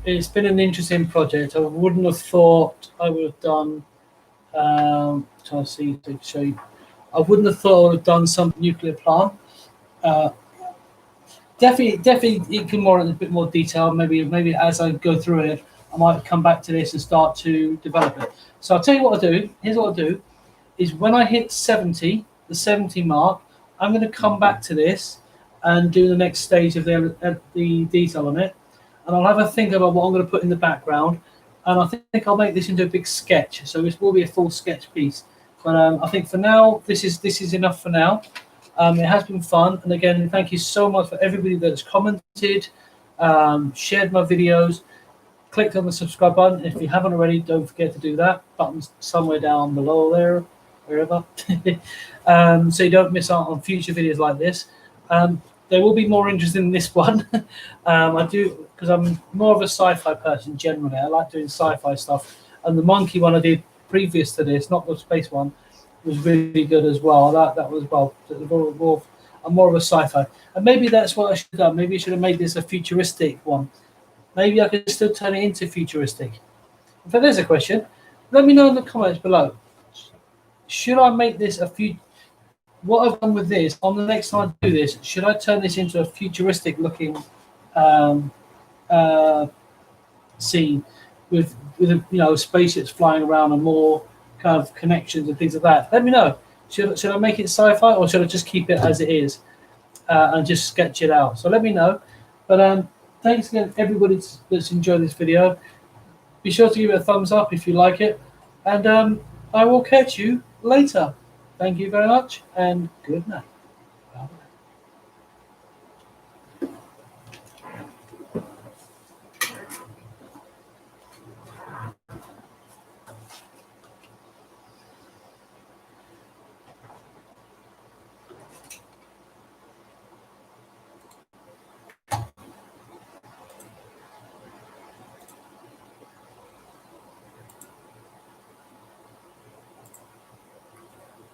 S1: It's been an interesting project. I wouldn't have thought I would have done. Trying to see to show you. I wouldn't have thought I would have done some nuclear plant. Definitely, it can more in a bit more detail. Maybe as I go through it, I might come back to this and start to develop it. So I'll tell you what I'll do. Here's what I'll do: is when I hit 70, the 70 mark, I'm going to come back to this and do the next stage of the detail on it, and I'll have a think about what I'm going to put in the background, and I think I'll make this into a big sketch. So this will be a full sketch piece. But I think for now, this is enough for now. It has been fun, and again, thank you so much for everybody that's commented, shared my videos, clicked on the subscribe button. If you haven't already, don't forget to do that. Button's somewhere down below there, wherever, so you don't miss out on future videos like this. There will be more interest in this one. I do, because I'm more of a sci-fi person generally. I like doing sci-fi stuff, and the monkey one I did previous to this, not the space one, was really good as well. That was well. I'm more of a sci-fi, and maybe that's what I should have done. Maybe I should have made this a futuristic one. Maybe I could still turn it into futuristic. If there's a question, let me know in the comments below. Should I make this what I've done with this, on the next time I do this, should I turn this into a futuristic looking scene with spaceships flying around and more kind of connections and things like that? Let me know. Should I make it sci-fi, or should I just keep it as it is and just sketch it out? So let me know. But thanks again, everybody that's enjoyed this video. Be sure to give it a thumbs up if you like it, and I will catch you later. Thank you very much, and good night.